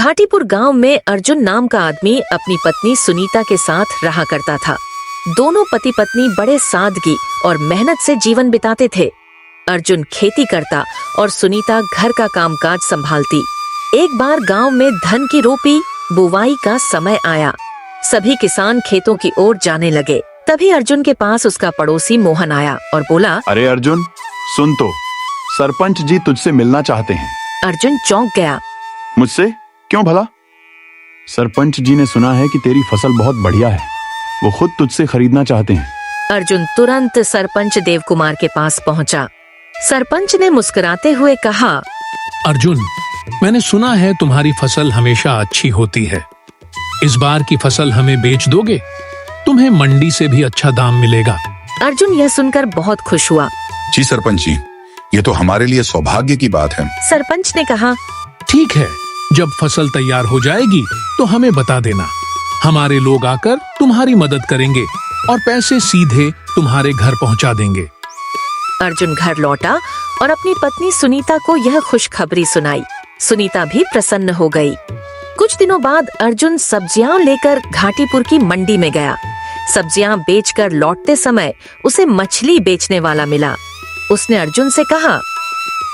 घाटीपुर गांव में अर्जुन नाम का आदमी अपनी पत्नी सुनीता के साथ रहा करता था। दोनों पति पत्नी बड़े सादगी और मेहनत से जीवन बिताते थे। अर्जुन खेती करता और सुनीता घर का कामकाज संभालती। एक बार गांव में धान की रोपी बुवाई का समय आया। सभी किसान खेतों की ओर जाने लगे। तभी अर्जुन के पास उसका पड़ोसी मोहन आया और बोला, अरे अर्जुन, सुन तो, सरपंच जी तुझसे मिलना चाहते हैं। अर्जुन चौंक गया। मुझसे? क्यों भला? सरपंच जी ने सुना है कि तेरी फसल बहुत बढ़िया है, वो खुद तुझसे खरीदना चाहते हैं। अर्जुन तुरंत सरपंच देव कुमार के पास पहुंचा। सरपंच ने मुस्कुराते हुए कहा, अर्जुन, मैंने सुना है तुम्हारी फसल हमेशा अच्छी होती है। इस बार की फसल हमें बेच दोगे? तुम्हें मंडी से भी अच्छा दाम मिलेगा। अर्जुन यह सुनकर बहुत खुश हुआ। जी सरपंच जी, ये तो हमारे लिए सौभाग्य की बात है। सरपंच ने कहा, ठीक है, जब फसल तैयार हो जाएगी तो हमें बता देना। हमारे लोग आकर तुम्हारी मदद करेंगे और पैसे सीधे तुम्हारे घर पहुंचा देंगे। अर्जुन घर लौटा और अपनी पत्नी सुनीता को यह खुशखबरी सुनाई। सुनीता भी प्रसन्न हो गई। कुछ दिनों बाद अर्जुन सब्जियां लेकर घाटीपुर की मंडी में गया। सब्जियां बेचकर लौटते समय उसे मछली बेचने वाला मिला। उसने अर्जुन से कहा,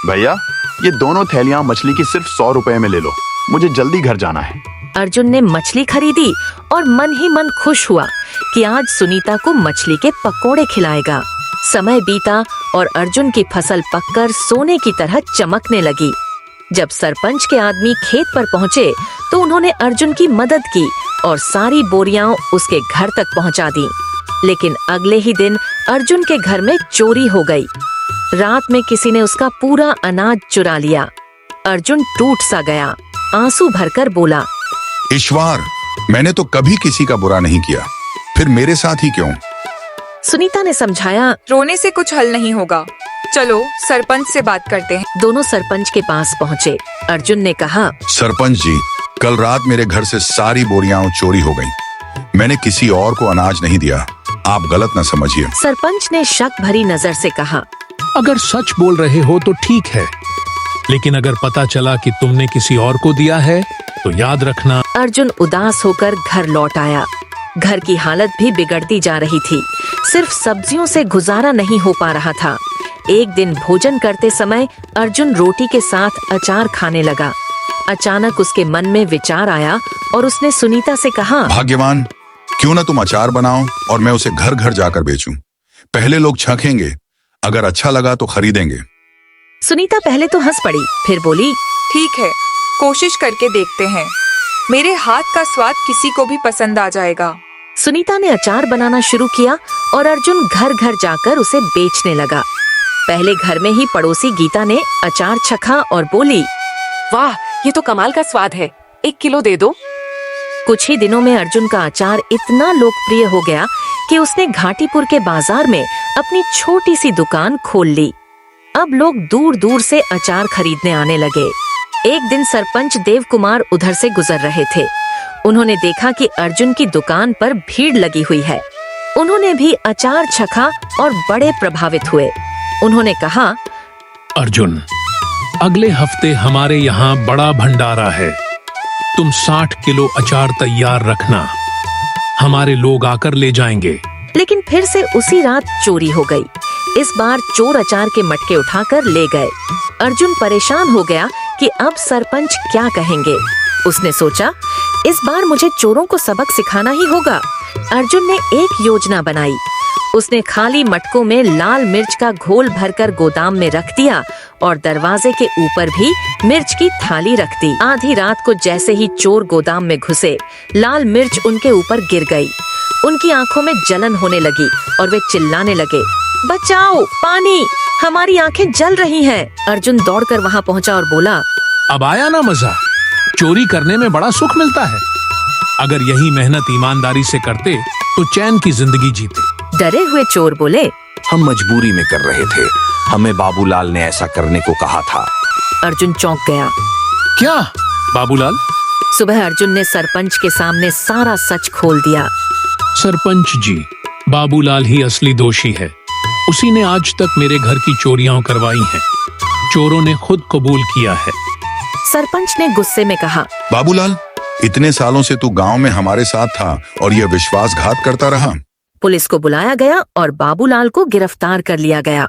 भैया, ये दोनों थैलियां मछली की सिर्फ 100 रुपए में ले लो, मुझे जल्दी घर जाना है। अर्जुन ने मछली खरीदी और मन ही मन खुश हुआ कि आज सुनीता को मछली के पकोड़े खिलाएगा। समय बीता और अर्जुन की फसल पककर सोने की तरह चमकने लगी। जब सरपंच के आदमी खेत पर पहुंचे तो उन्होंने अर्जुन की मदद की और सारी बोरियां उसके घर तक पहुंचा दी। लेकिन अगले ही दिन अर्जुन के घर में चोरी हो गई। रात में किसी ने उसका पूरा अनाज चुरा लिया। अर्जुन टूट सा गया, आंसू भरकर बोला, ईश्वर, मैंने तो कभी किसी का बुरा नहीं किया, फिर मेरे साथ ही क्यों? सुनीता ने समझाया, रोने से कुछ हल नहीं होगा, चलो सरपंच से बात करते हैं। दोनों सरपंच के पास पहुँचे। अर्जुन ने कहा, सरपंच जी, कल रात मेरे घर से सारी बोरियां चोरी हो गईं। मैंने किसी और को अनाज नहीं दिया, आप गलत न समझिए। सरपंच ने शक भरी नजर से कहा, अगर सच बोल रहे हो तो ठीक है, लेकिन अगर पता चला कि तुमने किसी और को दिया है तो याद रखना। अर्जुन उदास होकर घर लौट आया। घर की हालत भी बिगड़ती जा रही थी। सिर्फ सब्जियों से गुजारा नहीं हो पा रहा था। एक दिन भोजन करते समय अर्जुन रोटी के साथ अचार खाने लगा। अचानक उसके मन में विचार आया और उसने सुनीता से कहा, भाग्यवान, क्यों ना तुम अचार बनाओ और मैं उसे घर घर जाकर बेचूं। पहले लोग छखेंगे, अगर अच्छा लगा तो खरीदेंगे। सुनीता पहले तो हंस पड़ी, फिर बोली, ठीक है, कोशिश करके देखते हैं। मेरे हाथ का स्वाद किसी को भी पसंद आ जाएगा। सुनीता ने अचार बनाना शुरू किया और अर्जुन घर घर जाकर उसे बेचने लगा। पहले घर में ही पड़ोसी गीता ने अचार चखा और बोली, वाह, ये तो कमाल का स्वाद है, 1 किलो दे दो। कुछ ही दिनों में अर्जुन का अचार इतना लोकप्रिय हो गया कि उसने घाटीपुर के बाजार में अपनी छोटी सी दुकान खोल ली। अब लोग दूर दूर से अचार खरीदने आने लगे। एक दिन सरपंच देव कुमार उधर से गुजर रहे थे। उन्होंने देखा कि अर्जुन की दुकान पर भीड़ लगी हुई है। उन्होंने भी अचार चखा और बड़े प्रभावित हुए। उन्होंने कहा, अर्जुन, अगले हफ्ते हमारे यहाँ बड़ा भंडारा है, तुम 60 किलो अचार तैयार रखना, हमारे लोग आकर ले जाएंगे। लेकिन फिर से उसी रात चोरी हो गई। इस बार चोर अचार के मटके उठाकर ले गए। अर्जुन परेशान हो गया कि अब सरपंच क्या कहेंगे। उसने सोचा, इस बार मुझे चोरों को सबक सिखाना ही होगा। अर्जुन ने एक योजना बनाई। उसने खाली मटकों में लाल मिर्च का घोल भरकर गोदाम में रख दिया और दरवाजे के ऊपर भी मिर्च की थाली रख दी। आधी रात को जैसे ही चोर गोदाम में घुसे, लाल मिर्च उनके ऊपर गिर गई। उनकी आंखों में जलन होने लगी और वे चिल्लाने लगे, बचाओ, पानी, हमारी आंखें जल रही हैं। अर्जुन दौड़कर वहां पहुंचा और बोला, अब आया ना मजा, चोरी करने में बड़ा सुख मिलता है। अगर यही मेहनत ईमानदारी से करते तो चैन की जिंदगी जीते। डरे हुए चोर बोले, हम मजबूरी में कर रहे थे, हमें बाबूलाल ने ऐसा करने को कहा था। अर्जुन चौंक गया। क्या बाबूलाल? सुबह अर्जुन ने सरपंच के सामने सारा सच खोल दिया। सरपंच जी, बाबूलाल ही असली दोषी है। उसी ने आज तक मेरे घर की चोरियां करवाई हैं। चोरों ने खुद कबूल किया है। सरपंच ने गुस्से में कहा, बाबूलाल, इतने सालों से तू गांव में हमारे साथ था और यह विश्वासघात करता रहा। पुलिस को बुलाया गया और बाबूलाल को गिरफ्तार कर लिया गया।